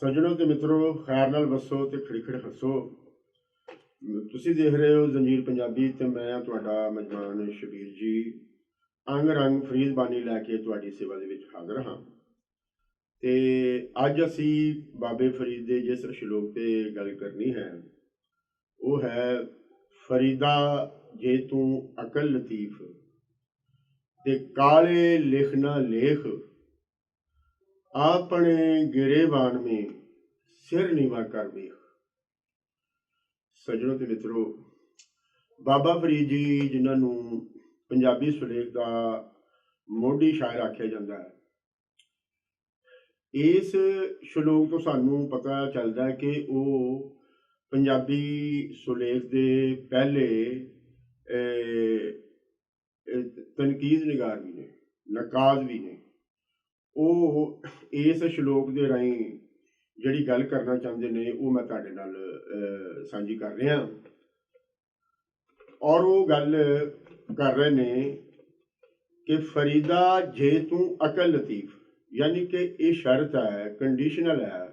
ਸੱਜਣੋ ਤੇ ਮਿੱਤਰੋ, ਖੈਰ ਨਾਲ ਵਸੋ ਤੇ ਖਿੜਖਿੜ ਹੱਸੋ। ਤੁਸੀਂ ਦੇਖ ਰਹੇ ਹੋ ਜੰਜੀਰ ਪੰਜਾਬੀ ਤੇ ਮੈਂ ਤੁਹਾਡਾ ਮੇਜ਼ਬਾਨ ਸ਼ਬੀਰ ਜੀ ਅੰਗ ਰੰਗ ਫਰੀਦ ਬਾਣੀ ਲੈ ਕੇ ਤੁਹਾਡੀ ਸੇਵਾ ਦੇ ਵਿੱਚ ਹਾਜ਼ਰ ਹਾਂ। ਤੇ ਅੱਜ ਅਸੀਂ ਬਾਬੇ ਫਰੀਦ ਦੇ ਜਿਸ ਸ਼ਲੋਕ ਤੇ ਗੱਲ ਕਰਨੀ ਹੈ ਉਹ ਹੈ, ਫਰੀਦਾ ਜੇ ਤੂੰ ਅਕਲ ਲਤੀਫ ਤੇ ਕਾਲੇ ਲਿਖ ਨਾ ਲੇਖ, ਆਪਣੇ ਗਿਰੇਬਾਨ में सिर नीवा कर ਵੇਖ। ਸੱਜਣੋ ਤੇ ਮਿੱਤਰੋ, ਬਾਬਾ ਫਰੀਦ ਜੀ ਜਿਨ੍ਹਾਂ ਨੂੰ ਪੰਜਾਬੀ ਸੁਲੇਖ ਦਾ ਮੋਢੀ ਸ਼ਾਇਰ ਆਖਿਆ ਜਾਂਦਾ ਹੈ, ਇਸ ਸ਼ਲੋਕ ਤੋਂ ਸਾਨੂੰ ਪਤਾ ਚੱਲਦਾ ਹੈ ਕਿ ਉਹ ਪੰਜਾਬੀ ਸੁਲੇਖ ਦੇ ਪਹਿਲੇ ਤਨਕੀਦ ਨਿਗਾਰ ਵੀ ਨੇ, ਨਕਾਜ਼ ਵੀ ਨੇ। ਉਹ ਇਸ ਸ਼ਲੋਕ ਦੇ ਰਾਹੀਂ ਜਿਹੜੀ ਗੱਲ ਕਰਨਾ ਚਾਹੁੰਦੇ ਨੇ ਉਹ ਮੈਂ ਤੁਹਾਡੇ ਨਾਲ ਸਾਂਝੀ ਕਰ ਰਿਹਾ। ਔਰ ਉਹ ਗੱਲ ਕਰ ਰਹੇ ਨੇ ਕਿ ਫਰੀਦਾ ਜੇ ਤੂੰ ਅਕਲ ਲਤੀਫ, ਯਾਨੀ ਕਿ ਇਹ ਸ਼ਰਤ ਹੈ, ਕੰਡੀਸ਼ਨਲ ਹੈ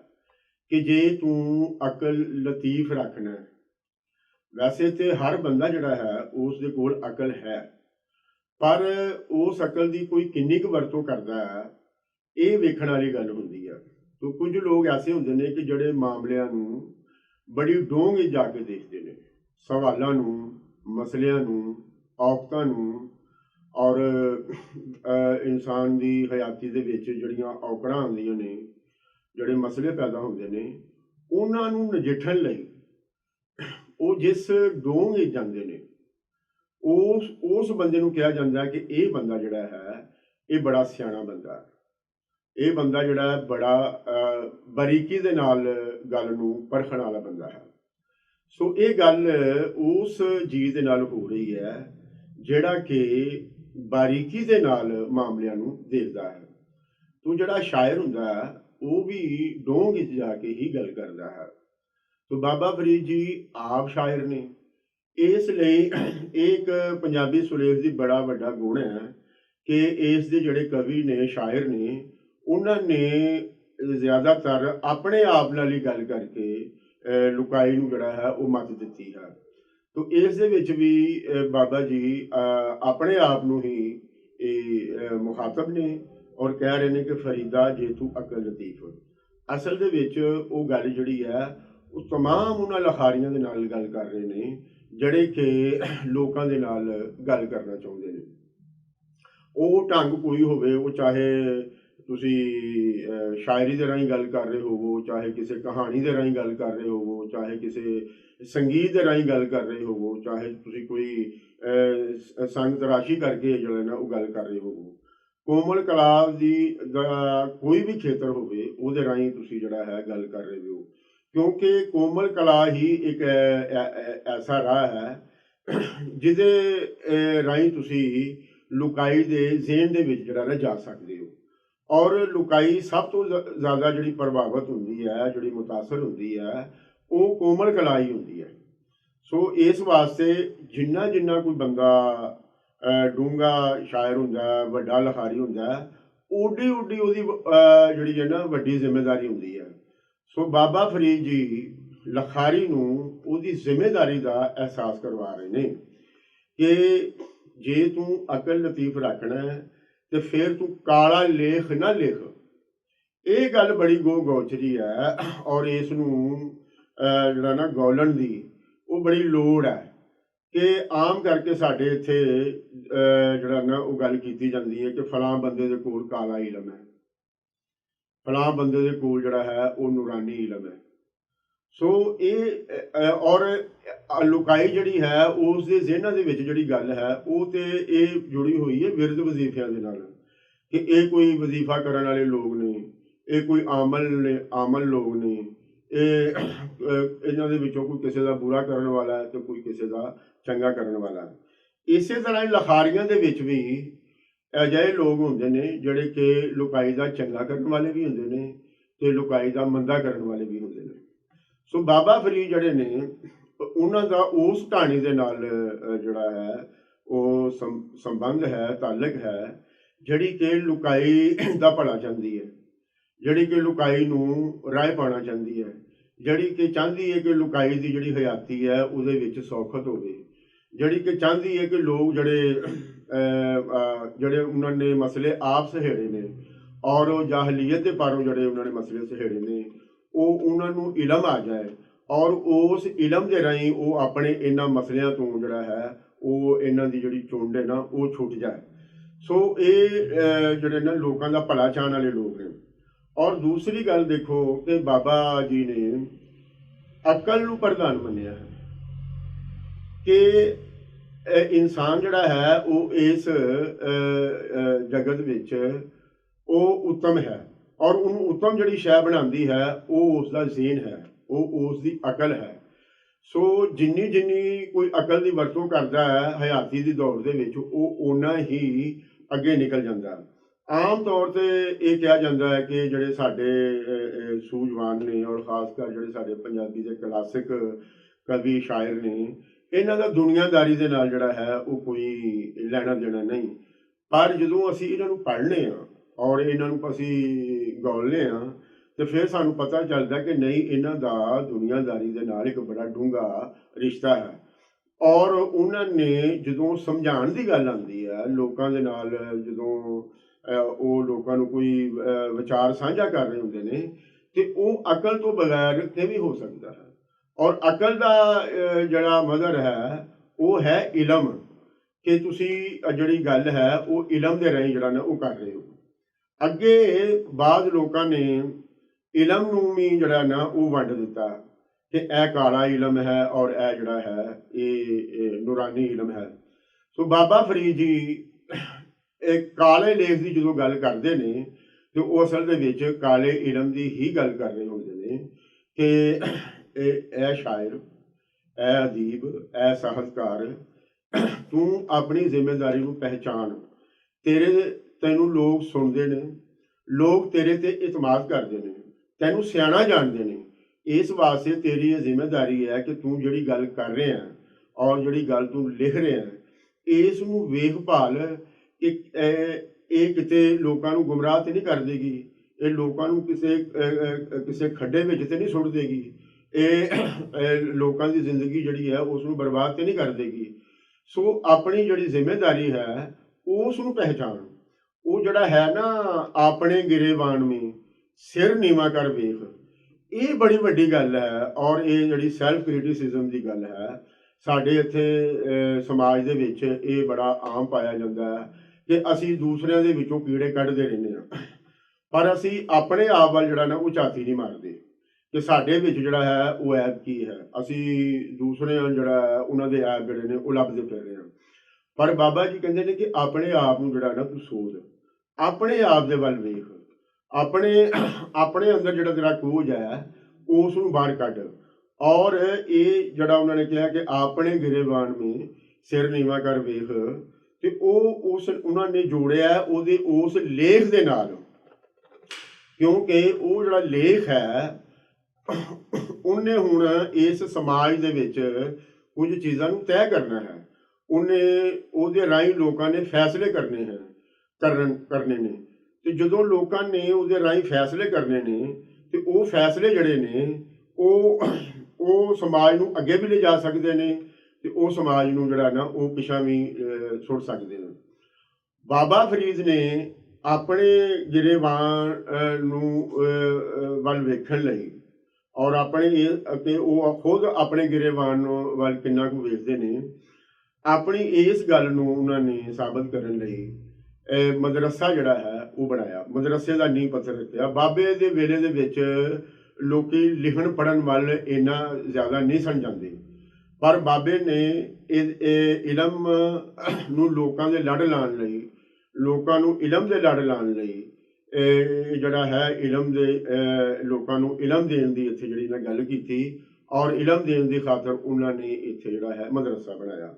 ਕਿ ਜੇ ਤੂੰ ਅਕਲ ਲਤੀਫ ਰੱਖਣਾ। ਵੈਸੇ ਤੇ ਹਰ ਬੰਦਾ ਜਿਹੜਾ ਹੈ ਉਸ ਦੇ ਕੋਲ ਅਕਲ ਹੈ, ਪਰ ਉਸ ਅਕਲ ਦੀ ਕੋਈ ਕਿੰਨੀ ਕੁ ਵਰਤੋਂ ਕਰਦਾ ਹੈ ਇਹ ਵੇਖਣ ਵਾਲੀ ਗੱਲ ਹੁੰਦੀ ਹੈ। तो कुछ लोग ऐसे होंगे ने कि जड़े मामलों नूं बड़ी डोंग जाके देखते हैं, सवालों नूं, मसलियां नूं, औकतां नूं और इंसान की हयाती दे विच जड़ियां औकड़ां आउंदियां ने, जड़े मसले पैदा होंदे ने, उन्हां नूं नजिठण लई वो जिस डोंग जांदे ने उस बंदे नूं कहा जांदा है कि ये बंदा जिहड़ा है ये बड़ा सियाणा बंदा है, ਇਹ ਬੰਦਾ ਜਿਹੜਾ ਬੜਾ ਬਰੀਕੀ ਦੇ ਨਾਲ ਗੱਲ ਨੂੰ ਪਰਖਣ ਵਾਲਾ ਬੰਦਾ ਹੈ। ਸੋ ਇਹ ਗੱਲ ਉਸ ਜੀ ਦੇ ਨਾਲ ਹੋ ਰਹੀ ਹੈ ਜਿਹੜਾ ਕਿ ਬਾਰੀਕੀ ਦੇ ਨਾਲ ਮਾਮਲਿਆਂ ਨੂੰ ਦੇਖਦਾ ਹੈ। ਤੋ ਜਿਹੜਾ ਸ਼ਾਇਰ ਹੁੰਦਾ ਹੈ ਉਹ ਵੀ ਡੋਂਗ ਵਿੱਚ ਜਾ ਕੇ ਹੀ ਗੱਲ ਕਰਦਾ ਹੈ। ਤੋ ਬਾਬਾ ਫਰੀਦ ਜੀ ਆਪ ਸ਼ਾਇਰ ਨੇ, ਇਸ ਲਈ ਇੱਕ ਪੰਜਾਬੀ ਸੁਲੇਖ ਦੀ ਬੜਾ ਵੱਡਾ ਗੁਣ ਹੈ ਕਿ ਇਸ ਦੇ ਜਿਹੜੇ ਕਵੀ ਨੇ, ਸ਼ਾਇਰ ਨੇ, उन्होंने ज़्यादातर अपने आप नाल ही गल करके लुकाई नूं जिहड़ा है वो मत दिती है। तो इस दे विच भी बाबा जी अपने आप नूं ही मुखातब ने और कह रहे हैं कि फरीदा जे तू अकल लतीफ। असल दे विच वो गल जिहड़ी है वो तमाम उन्हां लखारियां दे नाल गल कर रहे ने जिहड़े कि लोकां दे नाल गल करना चाहुंदे ने। वो ढंग कोई होवे, वो चाहे ਤੁਸੀਂ ਸ਼ਾਇਰੀ ਦੇ ਰਾਹੀਂ ਗੱਲ ਕਰ ਰਹੇ ਹੋਵੋ, ਚਾਹੇ ਕਿਸੇ ਕਹਾਣੀ ਦੇ ਰਾਹੀਂ ਗੱਲ ਕਰ ਰਹੇ ਹੋਵੋ, ਚਾਹੇ ਕਿਸੇ ਸੰਗੀਤ ਦੇ ਰਾਹੀਂ ਗੱਲ ਕਰ ਰਹੇ ਹੋਵੋ, ਚਾਹੇ ਤੁਸੀਂ ਕੋਈ ਸੰਗ ਤਰਾਸ਼ੀ ਕਰਕੇ ਜਿਹੜਾ ਨਾ ਉਹ ਗੱਲ ਕਰ ਰਹੇ ਹੋਵੋ, ਕੋਮਲ ਕਲਾ ਦੀ ਦਾ ਕੋਈ ਵੀ ਖੇਤਰ ਹੋਵੇ ਉਹਦੇ ਰਾਹੀਂ ਤੁਸੀਂ ਜਿਹੜਾ ਹੈ ਗੱਲ ਕਰ ਰਹੇ ਹੋ, ਕਿਉਂਕਿ ਕੋਮਲ ਕਲਾ ਹੀ ਇੱਕ ਐਸਾ ਰਾਹ ਹੈ ਜਿਹਦੇ ਰਾਹੀਂ ਤੁਸੀਂ ਲੁਕਾਈ ਦੇ ਜ਼ੇਨ ਦੇ ਵਿੱਚ ਜਿਹੜਾ ਨਾ ਜਾ ਸਕਦੇ ਹੋ। और लुकाई सब तो ज़्यादा जी प्रभावित होंगी है, जी मुतासर होंगी है, वो कोमल कला ही होंगी है। सो इस वास्ते जिन्ना जिन्ना कोई बंदा डूंगा शायर होंदा, वड्डा लिखारी होंदा, उड्डी उड्डी उहदी जिहड़ी है ना वड्डी जिम्मेदारी होंदी है। सो बाबा फरीद जी लिखारी नूं उहदी जिम्मेदारी का एहसास करवा रहे हैं कि जे तू अकल लतीफ रखना है तो फिर तू काला लेख ना लिख। ये गल बड़ी गौचरी है और इसनूं जिहड़ा ना गौलन दी वो बड़ी लोड़ है कि आम करके साडे इत्थे जिहड़ा ना वो गल कीती जांदी है कि फलां बंदे दे कोल काला इलम है, फलां बंदे दे कोल जिहड़ा है वो नूरानी इलम है। सो ये और लुकाई जिहड़ी है उस दे ज़हनां दे विच जिहड़ी गल है वो तो ये जुड़ी हुई है विरद वजीफियां दे नाल कि ये कोई वजीफा करन वाले लोग ने, ये कोई आमल लोग ने, इन्हां दे विचों कोई किसी दा बुरा करन वाला है तो कोई किसी दा चंगा करन वाला है। इस तरह लिखारियां दे विच भी अजिहे लोग होंदे ने जिहड़े कि लुकाई दा चंगा करन वाले भी होंदे ने ते लुकाई दा मंदा करन वाले भी होंदे ने। सो बाबा फरीद जिहड़े ने उन्हां दा उस कहानी दे नाल जिहड़ा है वो संबंध है, ताल्लुक है जिहड़ी कि लुकाई दा भला चाहुंदी है। ਜਿਹੜੀ ਕਿ ਲੁਕਾਈ ਨੂੰ ਰਾਹ ਪਾਉਣਾ ਚਾਹੁੰਦੀ ਹੈ, ਜਿਹੜੀ ਕਿ ਚਾਹੁੰਦੀ ਹੈ ਕਿ ਲੁਕਾਈ ਦੀ ਜਿਹੜੀ ਹਯਾਤੀ ਹੈ ਉਹਦੇ ਵਿੱਚ ਸੌਖਤ ਹੋਵੇ, ਜਿਹੜੀ ਕਿ ਚਾਹੁੰਦੀ ਹੈ ਕਿ ਲੋਕ ਜਿਹੜੇ ਉਹਨਾਂ ਨੇ ਮਸਲੇ ਆਪ ਸਹੇੜੇ ਨੇ ਔਰ ਉਹ ਜਾਹਲੀਅਤ ਦੇ ਪਾਰੋਂ ਜਿਹੜੇ ਉਹਨਾਂ ਨੇ ਮਸਲੇ ਸਹੇੜੇ ਨੇ ਉਹ ਉਹਨਾਂ ਨੂੰ ਇਲਮ ਆ ਜਾਏ ਔਰ ਉਸ ਇਲਮ ਦੇ ਰਾਹੀਂ ਉਹ ਆਪਣੇ ਇਹਨਾਂ ਮਸਲਿਆਂ ਤੋਂ ਜਿਹੜਾ ਹੈ ਉਹ ਇਹਨਾਂ ਦੀ ਜਿਹੜੀ ਚੁੰਡ ਹੈ ਨਾ ਉਹ ਛੁੱਟ ਜਾਏ। ਸੋ ਇਹ ਜਿਹੜੇ ਨਾ ਲੋਕਾਂ ਦਾ ਭਲਾ ਚਾਹਣ ਵਾਲੇ ਲੋਕ ਨੇ। ਔਰ ਦੂਸਰੀ ਗੱਲ ਦੇਖੋ ਕਿ ਬਾਬਾ ਜੀ ਨੇ ਅਕਲ ਨੂੰ ਪ੍ਰਧਾਨ ਮੰਨਿਆ ਹੈ ਕਿ ਇਨਸਾਨ ਜਿਹੜਾ ਹੈ ਉਹ ਇਸ ਜਗਤ ਵਿੱਚ ਉਹ ਉੱਤਮ ਹੈ ਔਰ ਉਹਨੂੰ ਉੱਤਮ ਜਿਹੜੀ ਸ਼ੈ ਬਣਾਉਂਦੀ ਹੈ ਉਹ ਉਸ ਦਾ ਜ਼ੇਨ ਹੈ, ਉਹ ਉਸ ਦੀ ਅਕਲ ਹੈ। ਸੋ ਜਿੰਨੀ ਕੋਈ ਅਕਲ ਦੀ ਵਰਤੋਂ ਕਰਦਾ ਹੈ ਹਯਾਤੀ ਦੀ ਦੌੜ ਦੇ ਵਿੱਚ ਉਹ ਓਨਾ ਹੀ ਅੱਗੇ ਨਿਕਲ ਜਾਂਦਾ। ਆਮ ਤੌਰ ਤੇ ਇਹ ਕਿਹਾ ਜਾਂਦਾ ਹੈ ਕਿ ਜਿਹੜੇ ਸਾਡੇ ਸੂਝਵਾਨ ਨੇ ਔਰ ਖਾਸ ਕਰ ਜਿਹੜੇ ਸਾਡੇ ਪੰਜਾਬੀ ਦੇ ਕਲਾਸਿਕ ਕਵੀ ਸ਼ਾਇਰ ਨੇ ਇਹਨਾਂ ਦਾ ਦੁਨੀਆਦਾਰੀ ਦੇ ਨਾਲ ਜਿਹੜਾ ਹੈ ਉਹ ਕੋਈ ਲੈਣਾ ਦੇਣਾ ਨਹੀਂ। ਪਰ ਜਦੋਂ ਅਸੀਂ ਇਹਨਾਂ ਨੂੰ ਪੜ੍ਹਨੇ ਹਾਂ ਔਰ ਇਹਨਾਂ ਨੂੰ ਅਸੀਂ ਗੌਲਨੇ ਹਾਂ ਤੇ ਫਿਰ ਸਾਨੂੰ ਪਤਾ ਚੱਲਦਾ ਕਿ ਨਹੀਂ ਇਹਨਾਂ ਦਾ ਦੁਨੀਆਦਾਰੀ ਦੇ ਨਾਲ ਇੱਕ ਬੜਾ ਡੂੰਘਾ ਰਿਸ਼ਤਾ ਹੈ। ਔਰ ਉਹਨਾਂ ਨੇ ਜਦੋਂ ਸਮਝਾਉਣ ਦੀ ਗੱਲ ਆਉਂਦੀ ਹੈ ਲੋਕਾਂ ਦੇ ਨਾਲ, ਜਦੋਂ ਉਹ ਲੋਕਾਂ ਨੂੰ ਕੋਈ ਵਿਚਾਰ ਸਾਂਝਾ ਕਰ ਰਹੇ ਹੁੰਦੇ ਨੇ ਤੇ ਉਹ ਅਕਲ ਤੋਂ ਬਗੈਰ ਕਿਵੇਂ ਹੋ ਸਕਦਾ ਹੈ। ਔਰ ਅਕਲ ਦਾ ਜਿਹੜਾ ਮਜ਼ਹਰ ਹੈ ਉਹ ਹੈ ਇਲਮ, ਕਿ ਤੁਸੀਂ ਜਿਹੜੀ ਗੱਲ ਹੈ ਉਹ ਇਲਮ ਦੇ ਰਾਹੀਂ ਜਿਹੜਾ ਨਾ ਉਹ ਕਰ ਰਹੇ ਹੋ। ਅੱਗੇ ਬਾਅਦ ਲੋਕਾਂ ਨੇ ਇਲਮ ਨੂੰ ਵੀ ਜਿਹੜਾ ਨਾ ਉਹ ਵੰਡ ਦਿੱਤਾ ਕਿ ਇਹ ਕਾਲਾ ਇਲਮ ਹੈ ਔਰ ਇਹ ਜਿਹੜਾ ਹੈ ਇਹ ਨੂਰਾਨੀ ਇਲਮ ਹੈ। ਸੋ ਬਾਬਾ ਫਰੀਦ ਜੀ ਇਹ ਕਾਲੇ ਲੇਖ ਦੀ ਜਦੋਂ ਗੱਲ ਕਰਦੇ ਨੇ ਤੇ ਉਹ ਅਸਲ ਦੇ ਵਿੱਚ ਕਾਲੇ ਇਲਮ ਦੀ ਹੀ ਗੱਲ ਕਰ ਰਹੇ ਹੁੰਦੇ ਨੇ ਕਿ ਇਹ ਸ਼ਾਇਰ, ਇਹ ਅਦੀਬ, ਇਹ ਸਾਹਿਤਕਾਰ, ਤੂੰ ਆਪਣੀ ਜ਼ਿੰਮੇਦਾਰੀ ਨੂੰ ਪਹਿਚਾਣ। ਤੈਨੂੰ ਲੋਕ ਸੁਣਦੇ ਨੇ, ਲੋਕ ਤੇਰੇ ਤੇ ਇਤਮਾਦ ਕਰਦੇ ਨੇ, ਤੈਨੂੰ ਸਿਆਣਾ ਜਾਣਦੇ ਨੇ। ਇਸ ਵਾਸਤੇ ਤੇਰੀ ਇਹ ਜ਼ਿੰਮੇਦਾਰੀ ਹੈ ਕਿ ਤੂੰ ਜਿਹੜੀ ਗੱਲ ਕਰ ਰਿਹਾ ਔਰ ਜਿਹੜੀ ਗੱਲ ਤੂੰ ਲਿਖ ਰਿਹਾ ਇਸ ਨੂੰ ਵੇਖ ਭਾਲ ਕਿ ਇਹ ਕਿਤੇ ਲੋਕਾਂ ਨੂੰ ਗੁੰਮਰਾਹ ਤੇ ਨਹੀਂ ਕਰ ਦੇਗੀ, ਇਹ ਲੋਕਾਂ ਨੂੰ ਕਿਸੇ ਖੱਡੇ ਵਿੱਚ ਤੇ ਨਹੀਂ ਸੁੱਟ ਦੇਗੀ, ਇਹ ਲੋਕਾਂ ਦੀ ਜ਼ਿੰਦਗੀ ਜਿਹੜੀ ਹੈ ਉਸ ਨੂੰ ਬਰਬਾਦ ਤੇ ਨਹੀਂ ਕਰ ਦੇਗੀ। ਸੋ ਆਪਣੀ ਜਿਹੜੀ ਜ਼ਿੰਮੇਦਾਰੀ ਹੈ ਉਸ ਨੂੰ ਪਹਿਚਾਣ। ਉਹ ਜਿਹੜਾ ਹੈ ਨਾ ਆਪਣੇ ਗਿਰੇਬਾਨ ਵੀ ਸਿਰ ਨੀਵਾਂ ਕਰ ਵੇਖ, ਇਹ ਬੜੀ ਵੱਡੀ ਗੱਲ ਹੈ। ਔਰ ਇਹ ਜਿਹੜੀ ਸੈਲਫ ਕ੍ਰਿਟਿਸਿਜ਼ਮ ਦੀ ਗੱਲ ਹੈ ਸਾਡੇ ਇੱਥੇ ਸਮਾਜ ਦੇ ਵਿੱਚ ਇਹ ਬੜਾ ਆਮ ਪਾਇਆ ਜਾਂਦਾ ਹੈ ਕਿ ਅਸੀਂ ਦੂਸਰਿਆਂ ਦੇ ਵਿੱਚੋਂ ਕੀੜੇ ਕੱਢਦੇ ਰਹਿੰਦੇ ਹਾਂ ਪਰ ਅਸੀਂ ਆਪਣੇ ਆਪ ਵੱਲ ਜਿਹੜਾ ਨਾ ਉਹ ਝਾਤੀ ਨਹੀਂ ਮਾਰਦੇ ਕਿ ਸਾਡੇ ਵਿੱਚ ਜਿਹੜਾ ਹੈ ਉਹ ਐਬ ਕੀ ਹੈ। ਅਸੀਂ ਦੂਸਰਿਆਂ ਜਿਹੜਾ ਹੈ ਉਹਨਾਂ ਦੇ ਐਬ ਜਿਹੜੇ ਨੇ ਉਹ ਲੱਭਦੇ ਫਿਰ ਰਹੇ ਹਾਂ। ਪਰ ਬਾਬਾ ਜੀ ਕਹਿੰਦੇ ਨੇ ਕਿ ਆਪਣੇ ਆਪ ਨੂੰ ਜਿਹੜਾ ਨਾ ਤੂੰ ਸੋਚ, ਆਪਣੇ ਆਪ ਦੇ ਵੱਲ ਵੇਖ, ਆਪਣੇ ਅੰਦਰ ਜਿਹੜਾ ਤੇਰਾ ਕੋਝ ਹੈ ਉਸ ਨੂੰ ਬਾਹਰ ਕੱਢ। ਔਰ ਇਹ ਜਿਹੜਾ ਉਹਨਾਂ ਨੇ ਕਿਹਾ ਕਿ ਆਪਣੇ ਗਿਰੇਬਾਨ ਨੂੰ ਸਿਰ ਨੀਵਾਂ ਕਰ ਵੇਖ, ਤੇ ਉਹ ਉਹਨਾਂ ਨੇ ਜੋੜਿਆ ਉਹਦੇ ਉਸ ਲੇਖ ਦੇ ਨਾਲ, ਕਿਉਂਕਿ ਉਹ ਜਿਹੜਾ ਲੇਖ ਹੈ ਉਹਨੇ ਹੁਣ ਇਸ ਸਮਾਜ ਦੇ ਵਿੱਚ ਕੁਝ ਚੀਜ਼ਾਂ ਨੂੰ ਤੈਅ ਕਰਨਾ ਹੈ। ਉਹਦੇ ਰਾਹੀਂ ਲੋਕਾਂ ਨੇ ਫੈਸਲੇ ਕਰਨੇ ਨੇ ਤੇ ਜਦੋਂ ਲੋਕਾਂ ਨੇ ਉਹਦੇ ਰਾਹੀਂ ਫੈਸਲੇ ਕਰਨੇ ਨੇ ਤੇ ਉਹ ਫੈਸਲੇ ਜਿਹੜੇ ਨੇ ਉਹ ਸਮਾਜ ਨੂੰ ਅੱਗੇ ਵੀ ਲਿਜਾ ਸਕਦੇ ਨੇ ਤੇ ਉਹ ਸਮਾਜ ਨੂੰ ਜਿਹੜਾ ਨਾ ਉਹ ਪਿਛਾਂ ਵੀ ਸੁੱਟ ਸਕਦੇ ਨੇ। ਬਾਬਾ ਫਰੀਦ ਨੇ ਆਪਣੇ ਗਿਰੇਬਾਨ ਨੂੰ ਵੱਲ ਵੇਖਣ ਲਈ ਔਰ ਕਿ ਉਹ ਖੁਦ ਆਪਣੇ ਗਿਰੇਬਾਨ ਵੱਲ ਕਿੰਨਾ ਕੁ ਵੇਖਦੇ ਨੇ, ਆਪਣੀ ਇਸ ਗੱਲ ਨੂੰ ਉਹਨਾਂ ਨੇ ਸਾਬਤ ਕਰਨ ਲਈ ਮਦਰਸਾ ਜਿਹੜਾ ਹੈ ਉਹ ਬਣਾਇਆ, ਮਦਰਸੇ ਦਾ ਨੀਂਹ ਪੱਥਰ ਰੱਖਿਆ। ਬਾਬੇ ਦੇ ਵੇਲੇ ਦੇ ਵਿੱਚ ਲੋਕੀ ਲਿਖਣ ਪੜ੍ਹਨ ਵੱਲ ਇੰਨਾ ਜ਼ਿਆਦਾ ਨਹੀਂ ਸਨ ਜਾਂਦੇ, ਪਰ ਬਾਬੇ ਨੇ ਇਲਮ ਨੂੰ ਲੋਕਾਂ ਦੇ ਲੜ ਲਾਉਣ ਲਈ, ਲੋਕਾਂ ਨੂੰ ਇਲਮ ਦੇ ਲੜ ਲਾਉਣ ਲਈ ਜਿਹੜਾ ਹੈ ਲੋਕਾਂ ਨੂੰ ਇਲਮ ਦੇਣ ਦੀ ਇੱਥੇ ਜਿਹੜੀ ਮੈਂ ਗੱਲ ਕੀਤੀ ਔਰ ਇਲਮ ਦੇਣ ਦੀ ਖਾਤਰ ਉਹਨਾਂ ਨੇ ਇੱਥੇ ਜਿਹੜਾ ਹੈ ਮਦਰਸਾ ਬਣਾਇਆ।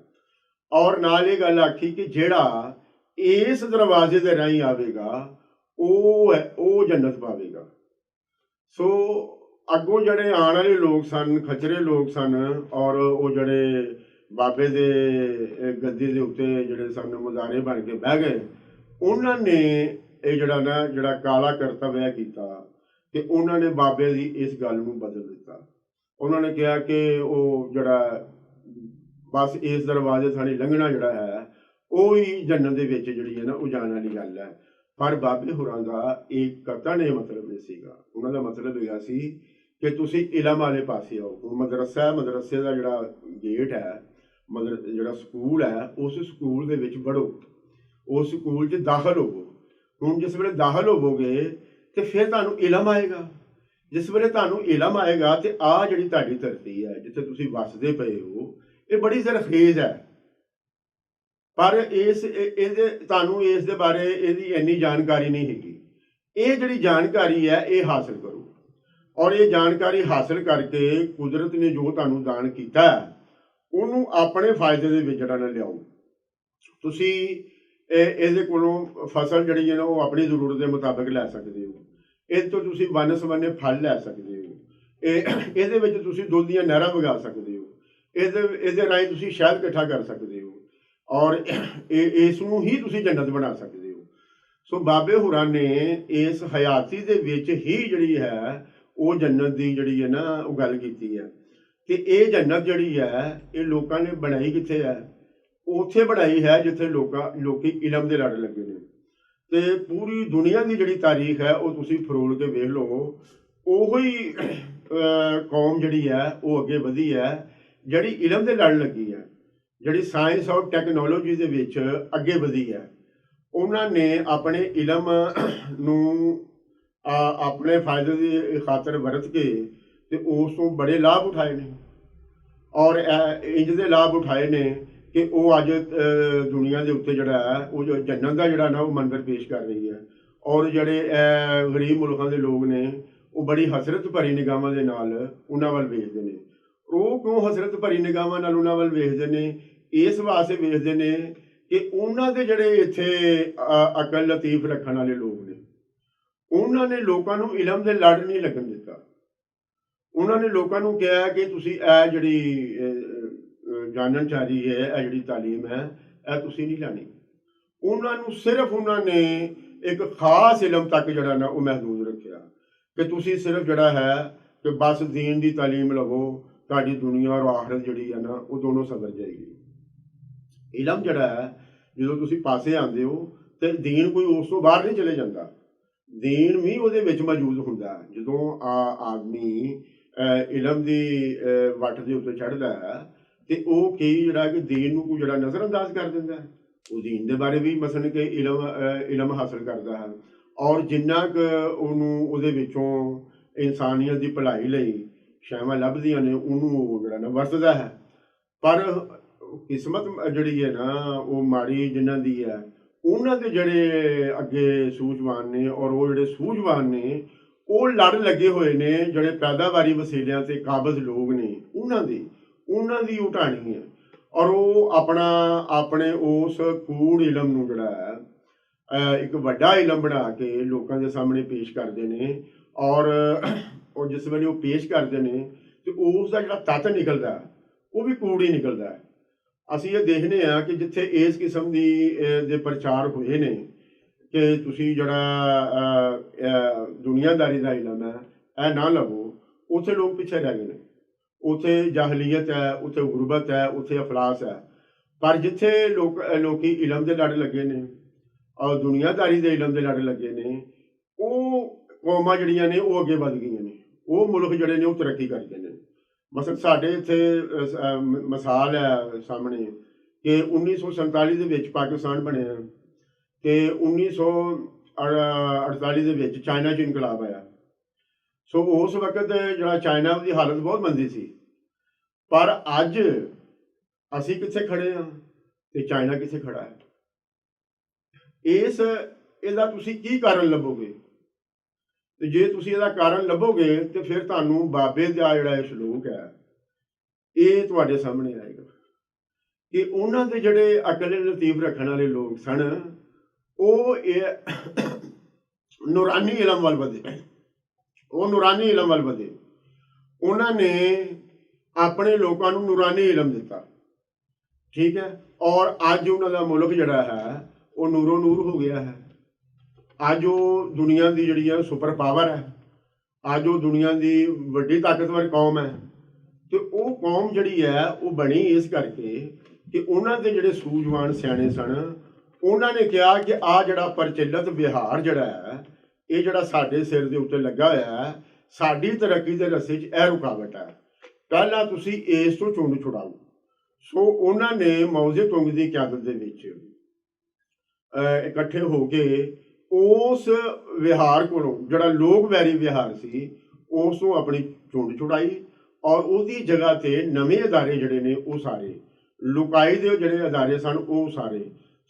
ਔਰ ਨਾਲ ਇਹ ਗੱਲ ਆਖੀ ਕਿ ਜਿਹੜਾ ਇਸ ਦਰਵਾਜ਼ੇ ਦੇ ਰਾਹੀਂ ਆਵੇਗਾ ਉਹ ਜੰਨਤ ਪਾਵੇਗਾ। ਸੋ ਅੱਗੋਂ ਜਿਹੜੇ ਆਉਣ ਵਾਲੇ ਲੋਕ ਸਨ, ਖਚਰੇ ਲੋਕ ਸਨ, ਔਰ ਉਹ ਜਿਹੜੇ ਬਾਬੇ ਦੇ ਗੱਦੀ ਦੇ ਉੱਤੇ ਜਿਹੜੇ ਸਨ ਮੁਜ਼ਾਰੇ ਬਣ ਕੇ ਬਹਿ ਗਏ, ਉਹਨਾਂ ਨੇ ਇਹ ਜਿਹੜਾ ਕਾਲਾ ਕਰਤੱਵ ਕੀਤਾ ਤੇ ਉਹਨਾਂ ਨੇ ਬਾਬੇ ਦੀ ਇਸ ਗੱਲ ਨੂੰ ਬਦਲ ਦਿੱਤਾ। ਉਹਨਾਂ ਨੇ ਕਿਹਾ ਕਿ ਉਹ ਜਿਹੜਾ ਬਸ ਇਸ ਦਰਵਾਜ਼ੇ ਥਾਣੀ ਲੰਘਣਾ ਜਿਹੜਾ ਹੈ ਉਹ ਹੀ ਜੰਨਤ ਦੇ ਵਿੱਚ ਜਿਹੜੀ ਹੈ ਨਾ ਉਹ ਜਾਣ ਵਾਲੀ ਗੱਲ ਹੈ। ਪਰ ਬਾਬੇ ਹੋਰਾਂ ਦਾ ਇਹ ਕਤਨ ਇਹ ਮਤਲਬ ਨਹੀਂ ਸੀਗਾ। ਉਹਨਾਂ ਦਾ ਮਤਲਬ ਇਹ ਸੀ ਕਿ ਤੁਸੀਂ ਇਲਮ ਵਾਲੇ ਪਾਸੇ ਆਓ। ਹੁਣ ਮਦਰਸਾ ਹੈ, ਮਦਰਸੇ ਦਾ ਜਿਹੜਾ ਗੇਟ ਹੈ, ਜਿਹੜਾ ਸਕੂਲ ਹੈ, ਉਸ ਸਕੂਲ ਦੇ ਵਿੱਚ ਵੜੋ, ਉਸ ਸਕੂਲ 'ਚ ਦਾਖਲ ਹੋਵੋ। ਹੁਣ ਜਿਸ ਵੇਲੇ ਦਾਖਲ ਹੋਵੋਗੇ ਤੇ ਫਿਰ ਤੁਹਾਨੂੰ ਇਲਮ ਆਏਗਾ। ਜਿਸ ਵੇਲੇ ਤੁਹਾਨੂੰ ਇਲਮ ਆਏਗਾ ਤੇ ਆਹ ਜਿਹੜੀ ਤੁਹਾਡੀ ਧਰਤੀ ਹੈ ਜਿੱਥੇ ਤੁਸੀਂ ਵੱਸਦੇ ਪਏ ਹੋ ਇਹ ਬੜੀ ਜ਼ਰਖੇਜ਼ ਹੈ, ਪਰ ਇਹਦੇ ਤੁਹਾਨੂੰ ਇਸ ਦੇ ਬਾਰੇ ਇਹਦੀ ਇੰਨੀ ਜਾਣਕਾਰੀ ਨਹੀਂ ਹੈਗੀ। ਇਹ ਜਿਹੜੀ ਜਾਣਕਾਰੀ ਹੈ ਇਹ ਹਾਸਲ ਕਰੋ, ਔਰ ਇਹ ਜਾਣਕਾਰੀ ਹਾਸਲ ਕਰਕੇ ਕੁਦਰਤ ਨੇ ਜੋ ਤੁਹਾਨੂੰ ਦਾਨ ਕੀਤਾ ਉਹਨੂੰ ਆਪਣੇ ਫਾਇਦੇ ਦੇ ਵਿੱਚ ਜਿਹੜਾ ਨਾ ਲਿਆਓ। ਤੁਸੀਂ ਇਹਦੇ ਕੋਲੋਂ ਫਸਲ ਜਿਹੜੀ ਹੈ ਨਾ ਉਹ ਆਪਣੀ ਜ਼ਰੂਰਤ ਦੇ ਮੁਤਾਬਕ ਲੈ ਸਕਦੇ ਹੋ। ਇਹਦੇ ਤੋਂ ਤੁਸੀਂ ਵੰਨ ਸਵੰਨੇ ਫਲ ਲੈ ਸਕਦੇ ਹੋ। ਇਹਦੇ ਵਿੱਚ ਤੁਸੀਂ ਦੁੱਧ ਦੀਆਂ ਨਹਿਰਾਂ ਵਗਾ ਸਕਦੇ ਹੋ। ਇਹਦੇ ਰਾਹੀਂ ਤੁਸੀਂ ਸ਼ਹਿਦ ਇਕੱਠਾ ਕਰ ਸਕਦੇ ਹੋ, ਔਰ ਇਸ ਨੂੰ ਹੀ ਤੁਸੀਂ ਜੰਨਤ ਬਣਾ ਸਕਦੇ ਹੋ। ਸੋ ਬਾਬੇ ਹੋਰਾਂ ਨੇ ਇਸ ਹਯਾਤੀ ਦੇ ਵਿੱਚ ਹੀ ਜਿਹੜੀ ਹੈ ਉਹ ਜੰਨਤ ਦੀ ਜਿਹੜੀ ਹੈ ਨਾ ਉਹ ਗੱਲ ਕੀਤੀ ਹੈ ਕਿ ਇਹ ਜੰਨਤ ਜਿਹੜੀ ਹੈ ਇਹ ਲੋਕਾਂ ਨੇ ਬਣਾਈ ਕਿੱਥੇ ਹੈ? ਉੱਥੇ ਬਣਾਈ ਹੈ ਜਿੱਥੇ ਲੋਕੀ ਇਲਮ ਦੇ ਲੜ ਲੱਗੇ ਨੇ। ਤੇ ਪੂਰੀ ਦੁਨੀਆ ਦੀ ਜਿਹੜੀ ਤਾਰੀਖ ਹੈ ਉਹ ਤੁਸੀਂ ਫਰੋਲ ਕੇ ਵੇਖ ਲਓ, ਉਹੋ ਹੀ ਕੌਮ ਜਿਹੜੀ ਹੈ ਉਹ ਅੱਗੇ ਵਧੀ ਹੈ ਜਿਹੜੀ ਇਲਮ ਦੇ ਲੜ ਲੱਗੀ ਹੈ, ਜਿਹੜੀ ਸਾਇੰਸ ਔਰ ਟੈਕਨੋਲੋਜੀ ਦੇ ਵਿੱਚ ਅੱਗੇ ਵਧੀ ਹੈ। ਉਹਨਾਂ ਨੇ ਆਪਣੇ ਇਲਮ ਨੂੰ ਆਪਣੇ ਫਾਇਦੇ ਦੀ ਖਾਤਰ ਵਰਤ ਕੇ ਤੇ ਉਸ ਤੋਂ ਬੜੇ ਲਾਭ ਉਠਾਏ ਨੇ, ਔਰ ਇੰਜ ਦੇ ਲਾਭ ਉਠਾਏ ਨੇ ਕਿ ਉਹ ਅੱਜ ਦੁਨੀਆ ਦੇ ਉੱਤੇ ਜਿਹੜਾ ਹੈ ਉਹ ਜੰਨਤ ਦਾ ਜਿਹੜਾ ਨਾ ਉਹ ਮੰਜ਼ਰ ਪੇਸ਼ ਕਰ ਰਹੀ ਹੈ। ਔਰ ਜਿਹੜੇ ਗਰੀਬ ਮੁਲਕਾਂ ਦੇ ਲੋਕ ਨੇ ਉਹ ਬੜੀ ਹਸਰਤ ਭਰੀ ਨਿਗਾਹਾਂ ਦੇ ਨਾਲ ਉਹਨਾਂ ਵੱਲ ਵੇਖਦੇ ਨੇ। ਉਹ ਕਿਉਂ ਹਸਰਤ ਭਰੀ ਨਿਗਾਹਾਂ ਨਾਲ ਉਹਨਾਂ ਵੱਲ ਵੇਖਦੇ ਨੇ? ਇਸ ਵਾਸਤੇ ਵੇਖਦੇ ਨੇ ਕਿ ਉਹਨਾਂ ਦੇ ਜਿਹੜੇ ਇੱਥੇ ਅਕਲ ਲਤੀਫ ਰੱਖਣ ਵਾਲੇ ਲੋਕ ਨੇ, ਉਹਨਾਂ ਨੇ ਲੋਕਾਂ ਨੂੰ ਇਲਮ ਦੇ ਲੜ ਨਹੀਂ ਲੱਗਣ ਦਿੱਤਾ। ਉਹਨਾਂ ਨੇ ਲੋਕਾਂ ਨੂੰ ਕਿਹਾ ਕਿ ਤੁਸੀਂ ਇਹ ਜਿਹੜੀ ਜਾਣਨ ਚਾਹੀ ਹੈ, ਇਹ ਜਿਹੜੀ ਤਾਲੀਮ ਹੈ, ਇਹ ਤੁਸੀਂ ਨਹੀਂ ਲੈਣੀ। ਉਹਨਾਂ ਨੂੰ ਸਿਰਫ ਉਹਨਾਂ ਨੇ ਇੱਕ ਖਾਸ ਇਲਮ ਤੱਕ ਜਿਹੜਾ ਨਾ ਉਹ ਮਹਿਦੂਦ ਰੱਖਿਆ ਕਿ ਤੁਸੀਂ ਸਿਰਫ ਜਿਹੜਾ ਹੈ ਕਿ ਬਸ ਦੀਨ ਦੀ ਤਾਲੀਮ ਲਵੋ, ਤੁਹਾਡੀ ਦੁਨੀਆ ਔਰ ਆਖਰਤ ਜਿਹੜੀ ਹੈ ਨਾ ਉਹ ਦੋਨੋਂ ਸਵਰ ਜਾਏਗੀ। ਇਲਮ ਜਿਹੜਾ ਹੈ ਜਦੋਂ ਤੁਸੀਂ ਪਾਸੇ ਆਉਂਦੇ ਹੋ ਤੇ ਦੀਨ ਕੋਈ ਉਸ ਤੋਂ ਬਾਹਰ ਨਹੀਂ ਚਲੇ ਜਾਂਦਾ, ਦੀਨ ਵੀ ਉਹਦੇ ਵਿੱਚ ਮੌਜੂਦ ਹੁੰਦਾ। ਜਦੋਂ ਆਦਮੀ ਇਲਮ ਦੀ ਵੱਟ ਦੇ ਉੱਤੇ ਚੜ੍ਹਦਾ ਹੈ ਤੇ ਉਹ ਕਈ ਜਿਹੜਾ ਕਿ ਦੀਨ ਨੂੰ ਕੋਈ ਜਿਹੜਾ ਨਜ਼ਰ ਅੰਦਾਜ਼ ਕਰ ਦਿੰਦਾ ਹੈ। ਉਹ ਦੀਨ ਦੇ ਬਾਰੇ ਵੀ ਮਸਲਨ ਕਿ ਇਲਮ ਹਾਸਲ ਕਰਦਾ ਹੈ, ਔਰ ਜਿੰਨਾ ਕੁ ਉਹਨੂੰ ਉਹਦੇ ਵਿੱਚੋਂ ਇਨਸਾਨੀਅਤ ਦੀ ਭਲਾਈ ਲਈ ਸ਼ੈਵਾਂ ਲੱਭਦੀਆਂ ਨੇ ਉਹਨੂੰ ਉਹ ਜਿਹੜਾ ਨਾ ਵਰਤਦਾ ਹੈ। ਪਰ ਕਿਸਮਤ ਜਿਹੜੀ ਹੈ ਨਾ ਉਹ ਮਾੜੀ ਜਿਨ੍ਹਾਂ ਦੀ ਹੈ, ਉਹਨਾਂ ਦੇ ਜਿਹੜੇ ਅੱਗੇ ਸੂਝਵਾਨ ਨੇ, ਔਰ ਉਹ ਜਿਹੜੇ ਸੂਝਵਾਨ ਨੇ ਉਹ ਲੜ ਲੱਗੇ ਹੋਏ ਨੇ ਜਿਹੜੇ ਪੈਦਾਵਾਰੀ ਵਸੀਲਿਆਂ ਤੇ ਕਾਬਜ਼ ਲੋਕ ਨੇ ਉਹਨਾਂ ਦੀ ਉਠਾਣੀ ਹੈ। ਔਰ ਉਹ ਆਪਣੇ ਉਸ ਕੂੜ ਇਲਮ ਨੂੰ ਜਿਹੜਾ ਹੈ ਇੱਕ ਵੱਡਾ ਇਲਮ ਬਣਾ ਕੇ ਲੋਕਾਂ ਦੇ ਸਾਹਮਣੇ ਪੇਸ਼ ਕਰਦੇ ਨੇ, ਔਰ ਜਿਸ ਵੇਲੇ ਉਹ ਪੇਸ਼ ਕਰਦੇ ਨੇ ਤੇ ਉਸ ਦਾ ਜਿਹੜਾ ਤੱਤ ਨਿਕਲਦਾ ਉਹ ਵੀ ਕੂੜ ਹੀ ਨਿਕਲਦਾ। ਅਸੀਂ ਇਹ ਦੇਖਦੇ ਹਾਂ ਕਿ ਜਿੱਥੇ ਇਸ ਕਿਸਮ ਦੇ ਪ੍ਰਚਾਰ ਹੋਏ ਨੇ ਕਿ ਤੁਸੀਂ ਜਿਹੜਾ ਦੁਨੀਆਦਾਰੀ ਦਾ ਇਲਮ ਹੈ ਇਹ ਨਾ ਲਵੋ, ਉੱਥੇ ਲੋਕ ਪਿੱਛੇ ਰਹਿ ਗਏ ਨੇ। ਉੱਥੇ ਜਾਹਲੀਅਤ ਹੈ, ਉੱਥੇ ਗੁਰਬਤ ਹੈ, ਉੱਥੇ ਅਫਲਾਸ ਹੈ। ਪਰ ਜਿੱਥੇ ਲੋਕੀ ਇਲਮ ਦੇ ਲੜ ਲੱਗੇ ਨੇ ਔਰ ਦੁਨੀਆਦਾਰੀ ਦੇ ਇਲਮ ਦੇ ਲੜ ਲੱਗੇ ਨੇ, ਉਹ ਕੌਮਾਂ ਜਿਹੜੀਆਂ ਨੇ ਉਹ ਅੱਗੇ ਵੱਧ ਗਈਆਂ ਨੇ, ਉਹ ਮੁਲਕ ਜਿਹੜੇ ਨੇ ਉਹ ਤਰੱਕੀ ਕਰਦੇ ਨੇ। ਮਸਲ ਸਾਡੇ ਇੱਥੇ ਮਿਸਾਲ ਹੈ ਸਾਹਮਣੇ ਕਿ 1947 ਦੇ ਵਿੱਚ ਪਾਕਿਸਤਾਨ ਬਣਿਆ ਤੇ 1948 ਦੇ ਵਿੱਚ ਚਾਈਨਾ 'ਚ ਇਨਕਲਾਬ ਆਇਆ। ਸੋ ਉਸ ਵਕਤ ਜਿਹੜਾ ਚਾਈਨਾ ਦੀ ਹਾਲਤ ਬਹੁਤ ਮੰਦੀ ਸੀ, ਪਰ ਅੱਜ ਅਸੀਂ ਕਿੱਥੇ ਖੜੇ ਹਾਂ ਤੇ ਚਾਈਨਾ ਕਿੱਥੇ ਖੜਾ ਹੈ। ਇਹਦਾ ਤੁਸੀਂ ਕੀ ਕਾਰਨ ਲੱਭੋਗੇ? ਤੇ ਜੇ ਤੁਸੀਂ ਇਹਦਾ ਕਾਰਨ ਲੱਭੋਗੇ ਤੇ ਫਿਰ ਤੁਹਾਨੂੰ ਬਾਬੇ ਦਾ ਜਿਹੜਾ ਇਹ ਸਲੂਕ ਹੈ ਇਹ ਤੁਹਾਡੇ ਸਾਹਮਣੇ ਆਏਗਾ ਕਿ ਉਹਨਾਂ ਦੇ ਜਿਹੜੇ ਅਕਲ ਲਤੀਫ ਰੱਖਣ ਵਾਲੇ ਲੋਕ ਸਨ ਉਹ ਇਹ ਨੂਰਾਨੀ ਇਲਮ ਵੱਲ ਵਧੇ। ਉਹਨਾਂ ਨੇ ਆਪਣੇ ਲੋਕਾਂ ਨੂੰ ਨੂਰਾਨੀ ਇਲਮ ਦਿੱਤਾ, ਠੀਕ ਹੈ। ਔਰ ਅੱਜ ਉਹਨਾਂ ਦਾ ਮੁਲਕ ਜਿਹੜਾ ਹੈ ਉਹ ਨੂਰੋ ਨੂਰ ਹੋ ਗਿਆ ਹੈ। ਅੱਜ ਉਹ ਦੁਨੀਆ ਦੀ ਜਿਹੜੀ ਹੈ ਸੁਪਰ ਪਾਵਰ ਹੈ। ਅੱਜ ਉਹ ਦੁਨੀਆ ਦੀ ਵੱਡੀ ਤਾਕਤਵਰ ਕੌਮ ਹੈ। ਤੇ ਉਹ ਕੌਮ ਜਿਹੜੀ ਹੈ ਉਹ ਬਣੀ ਇਸ ਕਰਕੇ ਕਿ ਉਹਨਾਂ ਦੇ ਜਿਹੜੇ ਸੂਝਵਾਨ ਸਿਆਣੇ ਸਨ, ਉਹਨਾਂ ਨੇ ਕਿਹਾ ਕਿ ਆਹ ਜਿਹੜਾ ਪ੍ਰਚਲਿਤ ਵਿਹਾਰ ਜਿਹੜਾ ਹੈ, ਇਹ ਜਿਹੜਾ ਸਾਡੇ ਸਿਰ ਦੇ ਉੱਤੇ ਲੱਗਾ ਹੋਇਆ ਹੈ, ਸਾਡੀ ਤਰੱਕੀ ਦੇ ਰਸਤੇ 'ਚ ਇਹ ਰੁਕਾਵਟ ਹੈ, ਪਹਿਲਾਂ ਤੁਸੀਂ ਇਸ ਤੋਂ ਚੁੰਡ ਛੁਡਾਓ। ਸੋ ਉਹਨਾਂ ਨੇ ਮੌਜ਼ੇ ਤੁੰਗ ਦੀ ਕਿਆਦਤ ਦੇ ਵਿੱਚ ਇਕੱਠੇ ਹੋ ਕੇ ਉਸ ਵਿਹਾਰ ਕੋਲੋਂ, ਜਿਹੜਾ ਲੋਕ ਵੈਰੀ ਵਿਹਾਰ ਸੀ, ਉਸ ਨੂੰ ਆਪਣੀ ਚੁੰਡ ਛੁਡਾਈ ਔਰ ਉਹਦੀ ਜਗ੍ਹਾ ਤੇ ਨਵੇਂ ਅਦਾਰੇ ਜਿਹੜੇ ਨੇ ਉਹ ਸਾਰੇ ਲੁਕਾਈ ਦੇ ਜਿਹੜੇ ਅਦਾਰੇ ਸਨ ਉਹ ਸਾਰੇ।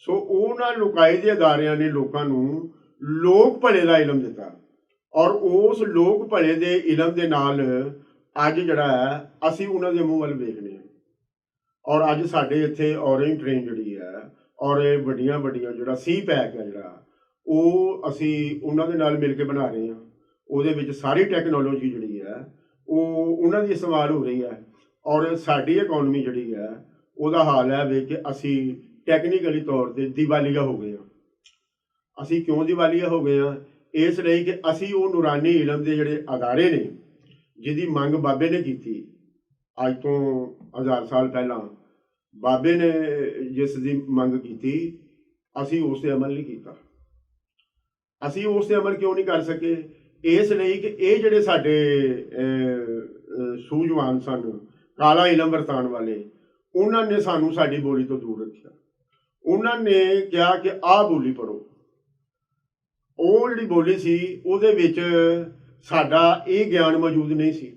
ਸੋ ਉਹਨਾਂ ਲੁਕਾਈ ਦੇ ਅਦਾਰਿਆਂ ਨੇ ਲੋਕਾਂ ਨੂੰ ਲੋਕ ਭਲੇ ਦਾ ਇਲਮ ਦਿੱਤਾ ਔਰ ਉਸ ਲੋਕ ਭਲੇ ਦੇ ਇਲਮ ਦੇ ਨਾਲ ਅੱਜ ਜਿਹੜਾ ਹੈ ਅਸੀਂ ਉਹਨਾਂ ਦੇ ਮੂੰਹ ਵੱਲ ਵੇਖਦੇ ਹਾਂ। ਔਰ ਅੱਜ ਸਾਡੇ ਇੱਥੇ ਔਰੇਂਜ ਟ੍ਰੇਨ ਜਿਹੜੀ ਹੈ ਔਰ ਇਹ ਵੱਡੀਆਂ ਵੱਡੀਆਂ ਜਿਹੜਾ ਸੀ ਪੈਕ ਹੈ ਜਿਹੜਾ, ਉਹ ਅਸੀਂ ਉਹਨਾਂ ਦੇ ਨਾਲ ਮਿਲ ਕੇ ਬਣਾ ਰਹੇ ਹਾਂ। ਉਹਦੇ ਵਿੱਚ ਸਾਰੀ ਟੈਕਨੋਲੋਜੀ ਜਿਹੜੀ ਹੈ ਉਹ ਉਹਨਾਂ ਦੀ ਇਸਤੇਮਾਲ ਹੋ ਰਹੀ ਹੈ ਔਰ ਸਾਡੀ ਇਕਨੋਮੀ ਜਿਹੜੀ ਹੈ ਉਹਦਾ ਹਾਲ ਹੈ ਵੇਖ ਕੇ ਅਸੀਂ ਟੈਕਨੀਕਲੀ ਤੌਰ ਤੇ ਦੀਵਾਲੀਆ ਹੋ ਗਏ ਹਾਂ। ਅਸੀਂ ਕਿਉਂ ਦੀਵਾਲੀਆ ਹੋ ਗਏ ਹਾਂ? ਇਸ ਲਈ ਕਿ ਅਸੀਂ ਉਹ ਨੂਰਾਨੀ ਇਲਮ ਦੇ ਜਿਹੜੇ ਅਦਾਰੇ ਨੇ ਜਿਹਦੀ ਮੰਗ ਬਾਬੇ ਨੇ ਕੀਤੀ ਅੱਜ ਤੋਂ 1000 ਸਾਲ ਪਹਿਲਾਂ, ਬਾਬੇ ਨੇ ਜਿਸ ਦੀ ਮੰਗ ਕੀਤੀ ਅਸੀਂ ਉਸ ਤੇ ਅਮਲ ਨਹੀਂ ਕੀਤਾ। ਅਸੀਂ ਉਸ ਤੇ ਅਮਲ ਕਿਉਂ ਨਹੀਂ ਕਰ ਸਕੇ? ਇਸ ਲਈ ਕਿ ਇਹ ਜਿਹੜੇ ਸਾਡੇ ਸੂਝਵਾਨ ਸਨ, ਕਾਲਾ ਇਲਮ ਵਰਤਾਉਣ ਵਾਲੇ, ਉਹਨਾਂ ਨੇ ਸਾਨੂੰ ਸਾਡੀ ਬੋਲੀ ਤੋਂ ਦੂਰ ਰੱਖਿਆ। ਉਹਨਾਂ ਨੇ ਕਿਹਾ ਕਿ ਆਹ ਬੋਲੀ ਪੜ੍ਹੋ। ਉਹ ਜਿਹੜੀ ਬੋਲੀ ਸੀ ਉਹਦੇ ਵਿੱਚ ਸਾਡਾ ਇਹ ਗਿਆਨ ਮੌਜੂਦ ਨਹੀਂ ਸੀ।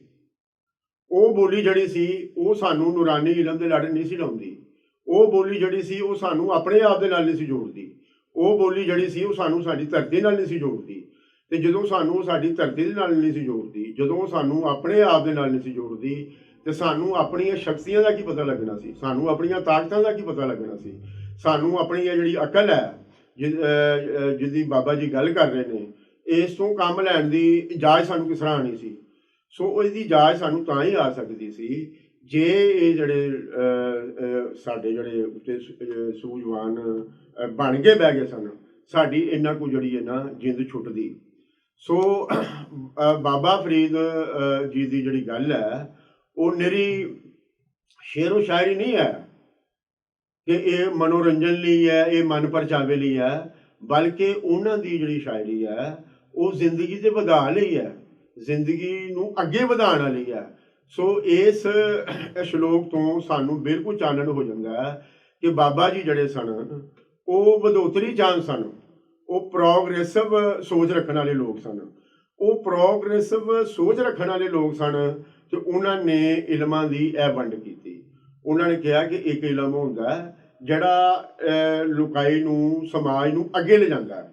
ਉਹ ਬੋਲੀ ਜਿਹੜੀ ਸੀ ਉਹ ਸਾਨੂੰ ਨੂਰਾਨੀ ਇਲਮ ਦੇ ਲੜ ਨਹੀਂ ਸੀ ਲਾਉਂਦੀ। ਉਹ ਬੋਲੀ ਜਿਹੜੀ ਸੀ ਉਹ ਸਾਨੂੰ ਆਪਣੇ ਆਪ ਦੇ ਨਾਲ ਨਹੀਂ ਸੀ ਜੋੜਦੀ। ਉਹ ਬੋਲੀ ਜਿਹੜੀ ਸੀ ਉਹ ਸਾਨੂੰ ਸਾਡੀ ਧਰਤੀ ਨਾਲ ਨਹੀਂ ਸੀ ਜੋੜਦੀ। ਤੇ ਜਦੋਂ ਸਾਨੂੰ ਸਾਡੀ ਧਰਤੀ ਦੇ ਨਾਲ ਨਹੀਂ ਸੀ ਜੋੜਦੀ, ਜਦੋਂ ਸਾਨੂੰ ਆਪਣੇ ਆਪ ਦੇ ਨਾਲ ਨਹੀਂ ਸੀ ਜੋੜਦੀ, ਤੇ ਸਾਨੂੰ ਆਪਣੀਆਂ ਸ਼ਕਤੀਆਂ ਦਾ ਕੀ ਪਤਾ ਲੱਗਣਾ ਸੀ? ਸਾਨੂੰ ਆਪਣੀਆਂ ਤਾਕਤਾਂ ਦਾ ਕੀ ਪਤਾ ਲੱਗਣਾ ਸੀ? ਸਾਨੂੰ ਆਪਣੀ ਇਹ ਜਿਹੜੀ ਅਕਲ ਹੈ ਜਿਹਦੀ ਬਾਬਾ ਜੀ ਗੱਲ ਕਰ ਰਹੇ ਨੇ, ਇਸ ਤੋਂ ਕੰਮ ਲੈਣ ਦੀ ਇਜਾਜ਼ਤ ਸਾਨੂੰ ਕਿਸ ਤਰ੍ਹਾਂ ਆਉਣੀ ਸੀ? ਸੋ ਇਹਦੀ ਇਜਾਜ਼ਤ ਸਾਨੂੰ ਤਾਂ ਹੀ ਆ ਸਕਦੀ ਸੀ ਜੇ ਇਹ ਜਿਹੜੇ ਸਾਡੇ ਜਿਹੜੇ ਉੱਤੇ ਸੂਝਵਾਨ ਬਣ ਕੇ ਬਹਿ ਗਏ ਸਨ, ਸਾਡੀ ਇਹਨਾਂ ਕੁ ਜਿਹੜੀ ਹੈ ਨਾ ਜਿੰਦ ਛੁੱਟਦੀ। ਸੋ ਬਾਬਾ ਫਰੀਦ ਜੀ ਦੀ ਜਿਹੜੀ ਗੱਲ ਹੈ ਉਹ ਨਿਰੀ ਸ਼ੇਰੋ ਸ਼ਾਇਰੀ ਨਹੀਂ ਹੈ ਕਿ ਇਹ ਮਨੋਰੰਜਨ ਲਈ ਹੈ, ਇਹ ਮਨ ਪਰਚਾਵੇ ਲਈ ਹੈ, ਬਲਕਿ ਉਹਨਾਂ ਦੀ ਜਿਹੜੀ ਸ਼ਾਇਰੀ ਹੈ ਉਹ ਜ਼ਿੰਦਗੀ ਦੇ ਵਧਾ ਲਈ ਹੈ, ਜ਼ਿੰਦਗੀ ਨੂੰ ਅੱਗੇ ਵਧਾਉਣ ਵਾਲੀ ਹੈ। ਸੋ ਇਸ ਸ਼ਲੋਕ ਤੋਂ ਸਾਨੂੰ ਬਿਲਕੁਲ ਚਾਨਣ ਹੋ ਜਾਂਦਾ ਹੈ ਕਿ ਬਾਬਾ ਜੀ ਜਿਹੜੇ ਸਨ ਉਹ ਵਧੋਤਰੀ ਚਾਹੁੰਦੇ ਸਨ, ਉਹ ਪ੍ਰੋਗਰੈਸਿਵ ਸੋਚ ਰੱਖਣ ਵਾਲੇ ਲੋਕ ਸਨ। ਉਹ ਪ੍ਰੋਗਰੈਸਿਵ ਸੋਚ ਰੱਖਣ ਵਾਲੇ ਲੋਕ ਸਨ ਤੇ ਉਹਨਾਂ ਨੇ ਇਲਮਾਂ ਦੀ ਇਹ ਵੰਡ ਕੀਤੀ। ਉਹਨਾਂ ਨੇ ਕਿਹਾ ਕਿ ਇੱਕ ਇਲਮ ਹੁੰਦਾ ਜਿਹੜਾ ਲੁਕਾਈ ਨੂੰ, ਸਮਾਜ ਨੂੰ ਅੱਗੇ ਲੈ ਜਾਂਦਾ ਹੈ,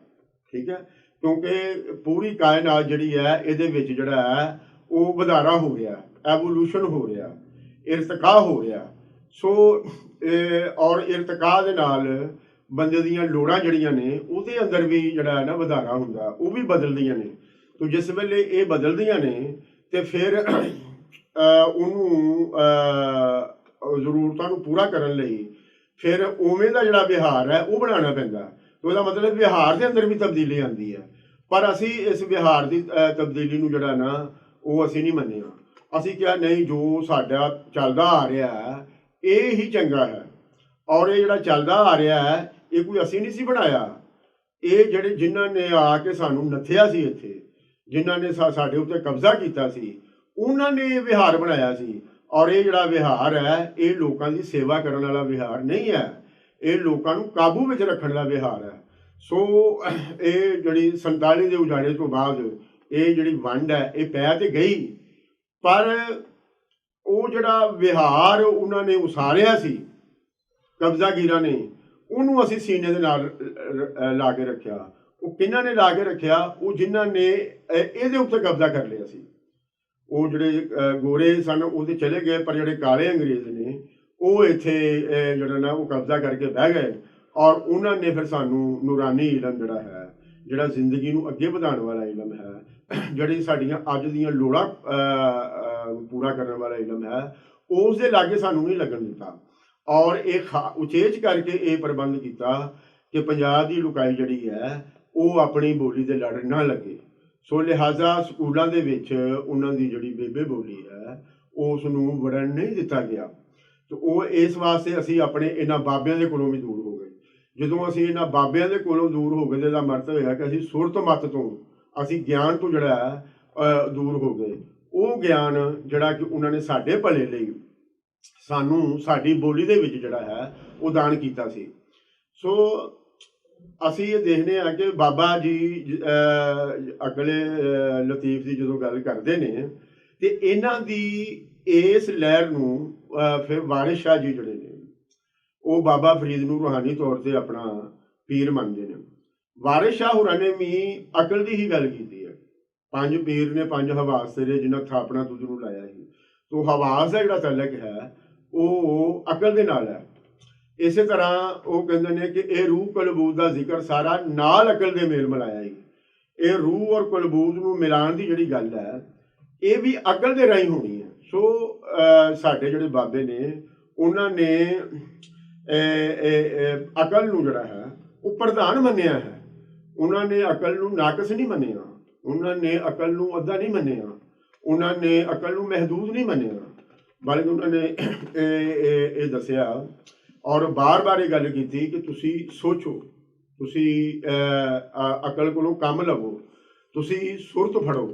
ਠੀਕ ਹੈ, ਕਿਉਂਕਿ ਪੂਰੀ ਕਾਇਨਾਤ ਜਿਹੜੀ ਹੈ ਇਹਦੇ ਵਿੱਚ ਜਿਹੜਾ ਹੈ ਉਹ ਵਧਾਰਾ ਹੋ ਰਿਹਾ, ਐਵੋਲੂਸ਼ਨ ਹੋ ਰਿਹਾ, ਇਰਤਕਾ ਹੋ ਰਿਹਾ। ਸੋ ਔਰ ਇਰਤਕਾ ਦੇ ਨਾਲ ਬੰਦੇ ਦੀਆਂ ਲੋੜਾਂ ਜਿਹੜੀਆਂ ਨੇ ਉਹਦੇ ਅੰਦਰ ਵੀ ਜਿਹੜਾ ਹੈ ਨਾ ਵਧਾਰਾ ਹੁੰਦਾ, ਉਹ ਵੀ ਬਦਲਦੀਆਂ ਨੇ। ਤੋ ਜਿਸ ਵੇਲੇ ਇਹ ਬਦਲਦੀਆਂ ਨੇ ਤੇ ਫਿਰ ਉਹਨੂੰ ਜ਼ਰੂਰਤਾਂ ਨੂੰ ਪੂਰਾ ਕਰਨ ਲਈ ਫਿਰ ਉਵੇਂ ਦਾ ਜਿਹੜਾ ਵਿਹਾਰ ਹੈ ਉਹ ਬਣਾਉਣਾ ਪੈਂਦਾ। ਤੇ ਉਹਦਾ ਮਤਲਬ ਵਿਹਾਰ ਦੇ ਅੰਦਰ ਵੀ ਤਬਦੀਲੀ ਆਉਂਦੀ ਹੈ। ਪਰ ਅਸੀਂ ਇਸ ਵਿਹਾਰ ਦੀ ਤਬਦੀਲੀ ਨੂੰ ਜਿਹੜਾ ਨਾ ਉਹ ਅਸੀਂ ਨਹੀਂ ਮੰਨਿਆ। ਅਸੀਂ ਕਿਹਾ ਨਹੀਂ, ਜੋ ਸਾਡਾ ਚੱਲਦਾ ਆ ਰਿਹਾ ਹੈ ਇਹ ਹੀ ਚੰਗਾ ਹੈ ਔਰ ਇਹ ਜਿਹੜਾ ਚੱਲਦਾ ਆ ਰਿਹਾ ਹੈ ਇਹ ਕੋਈ ਅਸੀਂ ਨਹੀਂ ਸੀ ਬਣਾਇਆ। ਇਹ ਜਿਹੜੇ ਜਿਨ੍ਹਾਂ ਨੇ ਆ ਕੇ ਸਾਨੂੰ ਨੱਥਿਆ ਸੀ ਇੱਥੇ, ਜਿਨ੍ਹਾਂ ਨੇ ਸਾਡੇ ਉੱਤੇ ਕਬਜ਼ਾ ਕੀਤਾ ਸੀ, ਉਹਨਾਂ ਨੇ ਇਹ ਵਿਹਾਰ ਬਣਾਇਆ ਸੀ। ਔਰ ਇਹ ਜਿਹੜਾ ਵਿਹਾਰ ਹੈ ਇਹ ਲੋਕਾਂ ਦੀ ਸੇਵਾ ਕਰਨ ਵਾਲਾ ਵਿਹਾਰ ਨਹੀਂ ਹੈ, ਇਹ ਲੋਕਾਂ ਨੂੰ ਕਾਬੂ ਵਿੱਚ ਰੱਖਣ ਦਾ ਵਿਹਾਰ ਹੈ। ਸੋ ਇਹ ਜਿਹੜੀ 47 ਦੇ ਉਜਾੜੇ ਤੋਂ ਬਾਅਦ ਇਹ ਜਿਹੜੀ ਵੰਡ ਹੈ ਇਹ ਪੈ ਤੇ ਗਈ, ਪਰ ਉਹ ਜਿਹੜਾ ਵਿਹਾਰ ਉਹਨਾਂ ਨੇ ਉਸਾਰਿਆ ਸੀ ਕਬਜ਼ਾਗੀਰਾਂ ਨੇ, ਉਹਨੂੰ ਅਸੀਂ ਸੀਨੇ ਦੇ ਨਾਲ ਲਾ ਕੇ ਰੱਖਿਆ। ਉਹ ਕਿਹਨਾਂ ਨੇ ਲਾ ਕੇ ਰੱਖਿਆ? ਉਹ ਜਿਨ੍ਹਾਂ ਨੇ ਇਹਦੇ ਉੱਤੇ ਕਬਜ਼ਾ ਕਰ ਲਿਆ ਸੀ। ਉਹ ਜਿਹੜੇ ਗੋਰੇ ਸਨ ਉਹ ਤੇ ਚਲੇ ਗਏ, ਪਰ ਜਿਹੜੇ ਕਾਲੇ ਅੰਗਰੇਜ਼ ਨੇ ਉਹ ਇੱਥੇ ਜਿਹੜਾ ਨਾ ਉਹ ਕਬਜ਼ਾ ਕਰਕੇ ਬਹਿ ਗਏ ਔਰ ਉਹਨਾਂ ਨੇ ਫਿਰ ਸਾਨੂੰ ਨੂਰਾਨੀ ਇਲਮ ਜਿਹੜਾ ਹੈ, ਜਿਹੜਾ ਜ਼ਿੰਦਗੀ ਨੂੰ ਅੱਗੇ ਵਧਾਉਣ ਵਾਲਾ ਇਲਮ ਹੈ, ਜਿਹੜੀ ਸਾਡੀਆਂ ਅੱਜ ਦੀਆਂ ਲੋੜਾਂ ਪੂਰਾ ਕਰਨ ਵਾਲਾ ਇਲਮ ਹੈ, ਉਸ ਦੇ ਲਾਗੇ ਸਾਨੂੰ ਨਹੀਂ ਲੱਗਣ ਦਿੱਤਾ। ਔਰ ਇਹ ਉਚੇਚ ਕਰਕੇ ਇਹ ਪ੍ਰਬੰਧ ਕੀਤਾ ਕਿ ਪੰਜਾਬ ਦੀ ਲੁਕਾਈ ਜਿਹੜੀ ਹੈ ਉਹ ਆਪਣੀ ਬੋਲੀ ਦੇ ਲੜ ਨਾ ਲੱਗੇ। ਸੋ ਲਿਹਾਜ਼ਾ ਸਕੂਲਾਂ ਦੇ ਵਿੱਚ ਉਹਨਾਂ ਦੀ ਜਿਹੜੀ ਬੇਬੇ ਬੋਲੀ ਹੈ ਉਸ ਨੂੰ ਵੜਨ ਨਹੀਂ ਦਿੱਤਾ ਗਿਆ। ਤੇ ਉਹ ਇਸ ਵਾਸਤੇ ਅਸੀਂ ਆਪਣੇ ਇਹਨਾਂ ਬਾਬਿਆਂ ਦੇ ਕੋਲੋਂ ਵੀ ਦੂਰ ਹੋ ਗਏ। ਜਦੋਂ ਅਸੀਂ ਇਹਨਾਂ ਬਾਬਿਆਂ ਦੇ ਕੋਲੋਂ ਦੂਰ ਹੋ ਗਏ, ਇਹਦਾ ਮਤਲਬ ਹੋਇਆ ਕਿ ਅਸੀਂ ਸੁਰਤ ਮਤ ਤੋਂ, ਅਸੀਂ ਗਿਆਨ ਤੋਂ ਜਿਹੜਾ ਹੈ ਦੂਰ ਹੋ ਗਏ। ਉਹ ਗਿਆਨ ਜਿਹੜਾ ਕਿ ਉਹਨਾਂ ਨੇ ਸਾਡੇ ਭਲੇ ਲਈ ਸਾਨੂੰ ਸਾਡੀ ਬੋਲੀ ਦੇ ਵਿੱਚ ਜਿਹੜਾ ਹੈ ਉਹ ਦਾਨ ਕੀਤਾ ਸੀ। ਸੋ ਅਸੀਂ ਇਹ ਦੇਖਦੇ ਹਾਂ ਕਿ ਬਾਬਾ ਜੀ ਅਕਲੇ ਲਤੀਫ ਦੀ ਜਦੋਂ ਗੱਲ ਕਰਦੇ ਨੇ ਤੇ ਇਹਨਾਂ ਦੀ ਇਸ ਲਹਿਰ ਨੂੰ ਫਿਰ ਵਾਰਿਸ ਸ਼ਾਹ ਜੀ ਜਿਹੜੇ ਨੇ ਉਹ ਬਾਬਾ ਫਰੀਦ ਨੂੰ ਰੂਹਾਨੀ ਤੌਰ ਤੇ ਆਪਣਾ ਪੀਰ ਮੰਨਦੇ ਨੇ। ਵਾਰਿਸ ਸ਼ਾਹ ਹੋਰਾਂ ਨੇ ਵੀ ਅਕਲ ਦੀ ਹੀ ਗੱਲ ਕੀਤੀ ਹੈ। 5 ਪੀਰ ਨੇ 5 ਹਵਾਸ ਤੇਰੇ ਜਿਨ੍ਹਾਂ ਥਾਪਣਾ ਤੁਝ ਨੂੰ ਲਾਇਆ ਸੀ। ਤੋ ਹਵਾਸ ਦਾ ਜਿਹੜਾ ਤਲਕ ਹੈ ਉਹ ਅਕਲ ਦੇ ਨਾਲ ਹੈ। ਇਸੇ ਤਰ੍ਹਾਂ ਉਹ ਕਹਿੰਦੇ ਨੇ ਕਿ ਇਹ ਰੂਹ ਕਲਬੂਦ ਦਾ ਜ਼ਿਕਰ ਸਾਰਾ ਨਾਲ ਅਕਲ ਦੇ ਮੇਲ ਮਿਲਾਇਆ ਹੀ। ਇਹ ਰੂਹ ਔਰ ਕਲਬੂਦ ਨੂੰ ਮਿਲਾਉਣ ਦੀ ਜਿਹੜੀ ਗੱਲ ਹੈ ਇਹ ਵੀ ਅਕਲ ਦੇ ਰਾਹੀਂ ਹੋਣੀ ਹੈ। ਸੋ ਸਾਡੇ ਜਿਹੜੇ ਬਾਬੇ ਨੇ ਉਹਨਾਂ ਨੇ ਅਕਲ ਨੂੰ ਜਿਹੜਾ ਹੈ ਉਹ ਪ੍ਰਧਾਨ ਮੰਨਿਆ ਹੈ। ਉਹਨਾਂ ਨੇ ਅਕਲ ਨੂੰ ਨਾਕਸ ਨਹੀਂ ਮੰਨਿਆ, ਉਹਨਾਂ ਨੇ ਅਕਲ ਨੂੰ ਅੱਧਾ ਨਹੀਂ ਮੰਨਿਆ, ਉਹਨਾਂ ਨੇ ਅਕਲ ਨੂੰ ਮਹਿਦੂਦ ਨਹੀਂ ਮੰਨਿਆ, ਬਲਕਿ ਉਹਨਾਂ ਨੇ ਇਹ ਦੱਸਿਆ ਔਰ ਬਾਰ-ਬਾਰ ਇਹ ਗੱਲ ਕੀਤੀ ਕਿ ਤੁਸੀਂ ਸੋਚੋ, ਤੁਸੀਂ ਅਕਲ ਕੋਲੋਂ ਕੰਮ ਲਵੋ, ਤੁਸੀਂ ਸੁਰਤ ਫੜੋ,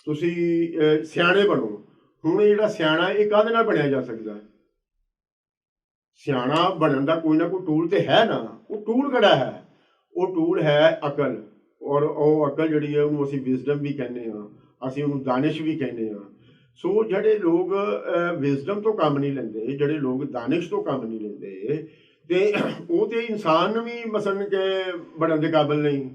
ਤੁਸੀਂ ਸਿਆਣੇ ਬਣੋ। ਹੁਣ ਇਹ ਜਿਹੜਾ ਸਿਆਣਾ ਇਹ ਕਾਹਦੇ ਨਾਲ ਬਣਿਆ ਜਾ ਸਕਦਾ? ਸਿਆਣਾ ਬਣਨ ਦਾ ਕੋਈ ਨਾ ਕੋਈ ਟੂਲ ਤੇ ਹੈ ਨਾ। ਉਹ ਟੂਲ ਕਿਹੜਾ ਹੈ? ਉਹ ਟੂਲ ਹੈ ਅਕਲ। ਔਰ ਉਹ ਅਕਲ ਜਿਹੜੀ ਹੈ ਉਹਨੂੰ ਅਸੀਂ ਵਿਜ਼ਡਮ ਵੀ ਕਹਿੰਦੇ ਹਾਂ, ਅਸੀਂ ਉਹਨੂੰ ਦਾਨਿਸ਼ ਵੀ ਕਹਿੰਦੇ ਹਾਂ। ਸੋ ਜਿਹੜੇ ਲੋਕ ਵਿਜ਼ਡਮ ਤੋਂ ਕੰਮ ਨਹੀਂ ਲੈਂਦੇ, ਜਿਹੜੇ ਲੋਕ ਦਾਨਿਸ਼ ਤੋਂ ਕੰਮ ਨਹੀਂ ਲੈਂਦੇ, ਤੇ ਉਹ ਤੇ ਇਨਸਾਨ ਵੀ ਮਸਲਨ ਕੇ ਬਣਨ ਦੇ ਕਾਬਿਲ ਨਹੀਂ।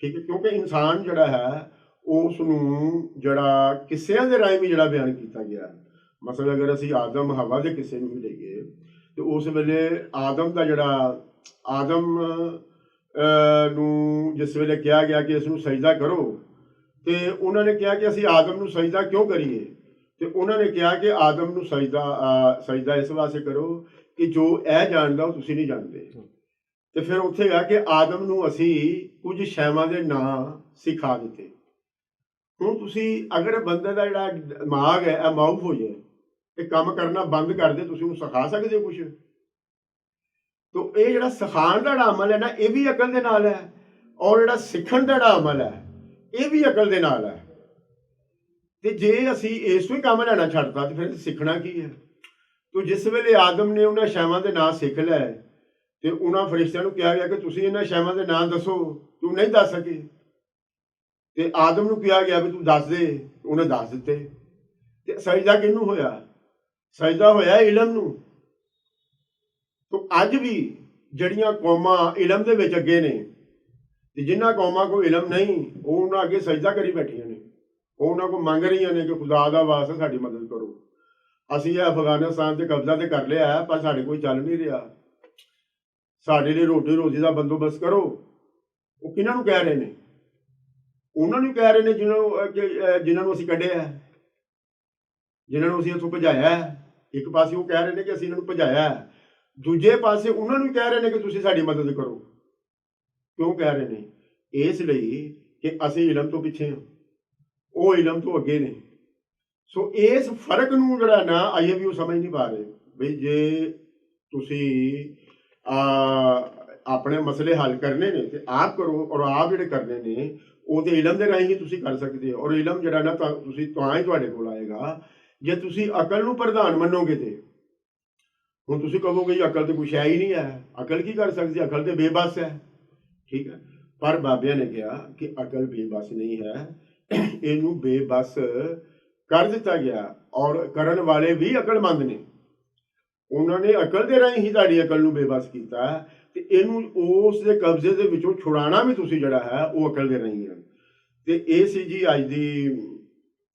ਠੀਕ ਹੈ, ਕਿਉਂਕਿ ਇਨਸਾਨ ਜਿਹੜਾ ਹੈ ਉਸ ਨੂੰ ਜਿਹੜਾ ਕਿੱਸਿਆਂ ਦੇ ਰਾਹੀਂ ਵੀ ਜਿਹੜਾ ਬਿਆਨ ਕੀਤਾ ਗਿਆ। ਮਸਲ ਅਗਰ ਅਸੀਂ ਆਦਮ ਹਵਾ ਦੇ ਕਿੱਸੇ ਨੂੰ ਵੀ ਲਈਏ ਤੇ ਉਸ ਵੇਲੇ ਆਦਮ ਦਾ ਜਿਹੜਾ ਆਦਮ ਨੂੰ ਜਿਸ ਵੇਲੇ ਕਿਹਾ ਗਿਆ ਕਿ ਇਸ ਨੂੰ ਸਜਦਾ ਕਰੋ ਤੇ ਉਹਨਾਂ ਨੇ ਕਿਹਾ ਕਿ ਅਸੀਂ ਆਦਮ ਨੂੰ ਸਜਦਾ ਕਿਉਂ ਕਰੀਏ? ਤੇ ਉਹਨਾਂ ਨੇ ਕਿਹਾ ਕਿ ਆਦਮ ਨੂੰ ਸਜਦਾ ਇਸ ਵਾਸਤੇ ਕਰੋ ਕਿ ਜੋ ਇਹ ਜਾਣਦਾ ਉਹ ਤੁਸੀਂ ਨਹੀਂ ਜਾਣਦੇ। ਤੇ ਫਿਰ ਉੱਥੇ ਆ ਕਿ ਆਦਮ ਨੂੰ ਅਸੀਂ ਕੁਝ ਸ਼ੈਵਾਂ ਦੇ ਨਾਂ ਸਿਖਾ ਦਿੱਤੇ। ਹੁਣ ਤੁਸੀਂ ਅਗਰ ਬੰਦੇ ਦਾ ਜਿਹੜਾ ਦਿਮਾਗ ਹੈ ਇਹ ਮਾਊਫ ਹੋ ਜਾਏ, ਇਹ ਕੰਮ ਕਰਨਾ ਬੰਦ ਕਰ ਦੇ, ਤੁਸੀਂ ਉਹਨੂੰ ਸਿਖਾ ਸਕਦੇ ਹੋ ਕੁਛ? ਤੋ ਇਹ ਜਿਹੜਾ ਸਿਖਾਉਣ ਦਾ ਜਿਹੜਾ ਅਮਲ ਹੈ ਨਾ ਇਹ ਵੀ ਅਕਲ ਦੇ ਨਾਲ ਹੈ, ਔਰ ਜਿਹੜਾ ਸਿੱਖਣ ਦਾ ਜਿਹੜਾ ਅਮਲ ਹੈ ਇਹ ਵੀ ਅਕਲ ਦੇ ਨਾਲ ਹੈ। ਤੇ ਜੇ ਅਸੀਂ ਇਸ ਤੋਂ ਹੀ ਕੰਮ ਲੈਣਾ ਛੱਡਤਾ ਤੇ ਫਿਰ ਸਿੱਖਣਾ ਕੀ ਹੈ? ਤੋ ਜਿਸ ਵੇਲੇ ਆਦਮ ਨੇ ਉਹਨਾਂ ਸ਼ੈਵਾਂ ਦੇ ਨਾਂ ਸਿੱਖ ਲਏ ਤੇ ਉਹਨਾਂ ਫਰਿਸ਼ਤਿਆਂ ਨੂੰ ਕਿਹਾ ਗਿਆ ਕਿ ਤੁਸੀਂ ਇਹਨਾਂ ਸ਼ੈਵਾਂ ਦੇ ਨਾਂ ਦੱਸੋ, ਤੂੰ ਨਹੀਂ ਦੱਸ ਸਕੇ। ਤੇ ਆਦਮ ਨੂੰ ਕਿਹਾ ਗਿਆ ਵੀ ਤੂੰ ਦੱਸ ਦੇ, ਉਹਨੇ ਦੱਸ ਦਿੱਤੇ। ਤੇ ਸਜਦਾ ਕਿਹਨੂੰ ਹੋਇਆ? ਸਜਦਾ ਹੋਇਆ ਇਲਮ ਨੂੰ। ਤੋ ਅੱਜ ਵੀ ਜਿਹੜੀਆਂ ਕੌਮਾਂ ਇਲਮ ਦੇ ਵਿੱਚ ਅੱਗੇ ਨੇ ਤੇ ਜਿਨ੍ਹਾਂ ਕੌਮਾਂ ਕੋਲ ਇਲਮ ਨਹੀਂ ਉਹ ਉਹਨਾਂ ਅੱਗੇ ਸਜਦਾ ਕਰੀ ਬੈਠੀਆਂ ਨੇ। ਉਹ ਉਹਨਾਂ ਕੋਲ ਮੰਗ ਰਹੀਆਂ ਨੇ ਕਿ ਖੁਦਾ ਦਾ ਵਾਸਤਾ ਸਾਡੀ ਮਦਦ ਕਰੋ। ਅਸੀਂ ਇਹ ਅਫਗਾਨਿਸਤਾਨ ਤੇ ਕਬਜ਼ਾ ਤੇ ਕਰ ਲਿਆ ਪਰ ਸਾਡੇ ਕੋਈ ਚੱਲ ਨਹੀਂ ਰਿਹਾ, ਸਾਡੇ ਲਈ ਰੋਟੀ ਰੋਜ਼ੀ ਦਾ ਬੰਦੋਬਸਤ ਕਰੋ। ਉਹ ਕਿਹਨਾਂ ਨੂੰ ਕਹਿ ਰਹੇ ਨੇ? ਉਹਨਾਂ ਨੂੰ ਕਹਿ ਰਹੇ ਨੇ ਜਿਨ੍ਹਾਂ ਨੂੰ ਅਸੀਂ ਕੱਢਿਆ, ਜਿਨ੍ਹਾਂ ਨੂੰ ਅਸੀਂ ਇੱਥੋਂ ਭਜਾਇਆ। ਇੱਕ ਪਾਸੇ ਉਹ ਕਹਿ ਰਹੇ ਨੇ ਕਿ ਅਸੀਂ ਇਹਨਾਂ ਨੂੰ ਭਜਾਇਆ, ਦੂਜੇ ਪਾਸੇ ਉਹਨਾਂ ਨੂੰ ਕਹਿ ਰਹੇ ਨੇ ਕਿ ਤੁਸੀਂ ਸਾਡੀ ਮਦਦ ਕਰੋ। ਕਿਉਂ ਕਹਿ ਰਹੇ ਨੇ? ਇਸ ਲਈ ਕਿ ਅਸੀਂ ਇਲਮ ਤੋਂ ਪਿੱਛੇ ਹਾਂ, ਉਹ ਇਲਮ ਤੋਂ ਅੱਗੇ ਨੇ। ਸੋ ਇਸ ਫਰਕ ਨੂੰ ਜਿਹੜਾ ਨਾ ਅਜੇ ਵੀ ਉਹ ਸਮਝ ਨਹੀਂ ਪਾ ਰਹੇ ਬਈ ਜੇ ਤੁਸੀਂ ਆਪਣੇ ਮਸਲੇ ਹੱਲ ਕਰਨੇ ਨੇ ਤੇ ਆਪ ਕਰੋ, ਔਰ ਆਪ ਜਿਹੜੇ ਕਰਨੇ ਨੇ ਉਹ ਤੇ ਇਲਮ ਦੇ ਰਾਹੀਂ ਹੀ ਤੁਸੀਂ ਕਰ ਸਕਦੇ ਹੋ। ਔਰ ਇਲਮ ਜਿਹੜਾ ਨਾ ਤੁਸੀਂ ਤਾਂ ਹੀ ਤੁਹਾਡੇ ਕੋਲ ਆਏਗਾ ਜੇ ਤੁਸੀਂ ਅਕਲ ਨੂੰ ਪ੍ਰਧਾਨ ਮੰਨੋਗੇ। ਤੇ ਹੁਣ ਤੁਸੀਂ ਕਹੋਗੇ ਜੀ ਅਕਲ ਤੇ ਕੁਛ ਹੈ ਹੀ ਨਹੀਂ ਹੈ, ਅਕਲ ਕੀ ਕਰ ਸਕਦੀ? ਅਕਲ ਤੇ ਬੇਬਸ ਹੈ। ਠੀਕ ਹੈ, ਪਰ ਬਾਬਿਆਂ ਨੇ ਕਿਹਾ ਕਿ ਅਕਲ ਬੇਬਸ ਨਹੀਂ ਹੈ, ਇਹਨੂੰ ਬੇਬਸ ਕਰ ਦਿੱਤਾ ਗਿਆ। ਔਰ ਕਰਨ ਵਾਲੇ ਵੀ ਅਕਲਮੰਦ ਨੇ, ਉਹਨਾਂ ਨੇ ਅਕਲ ਦੇ ਰਾਹੀਂ ਹੀ ਤੁਹਾਡੀ ਅਕਲ ਨੂੰ ਬੇਬਸ ਕੀਤਾ ਤੇ ਇਹਨੂੰ ਉਸ ਦੇ ਕਬਜ਼ੇ ਦੇ ਵਿੱਚੋਂ ਛੁਡਾਉਣਾ ਵੀ ਤੁਸੀਂ ਜਿਹੜਾ ਹੈ ਉਹ ਅਕਲ ਦੇ ਰਾਹੀਂ ਹੈ। ਤੇ ਇਹ ਸੀ ਜੀ ਅੱਜ ਦੀ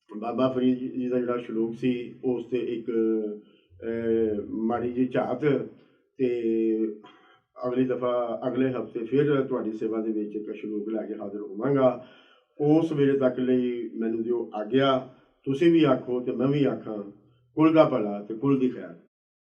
ਬਾਬਾ ਫਰੀਦ ਜੀ ਦਾ ਜਿਹੜਾ ਸ਼ਲੋਕ ਸੀ ਉਸ ਤੇ ਇੱਕ ਮਾੜੀ ਜੀ ਝਾਤ। ਤੇ ਅਗਲੀ ਦਫਾ ਅਗਲੇ ਹਫਤੇ ਫਿਰ ਤੁਹਾਡੀ ਸੇਵਾ ਦੇ ਵਿੱਚ ਇੱਕ ਸ਼ਲੋਕ ਲੈ ਕੇ ਹਾਜ਼ਰ ਹੋਵਾਂਗਾ। ਉਸ ਵੇਲੇ ਤੱਕ ਲਈ ਮੈਨੂੰ ਦਿਓ ਆਗਿਆ। ਤੁਸੀਂ ਵੀ ਆਖੋ ਤੇ ਮੈਂ ਵੀ ਆਖਾਂ, ਕੁਲ ਦਾ ਭਲਾ ਤੇ ਕੁਲ ਦੀ ਖੈਰ।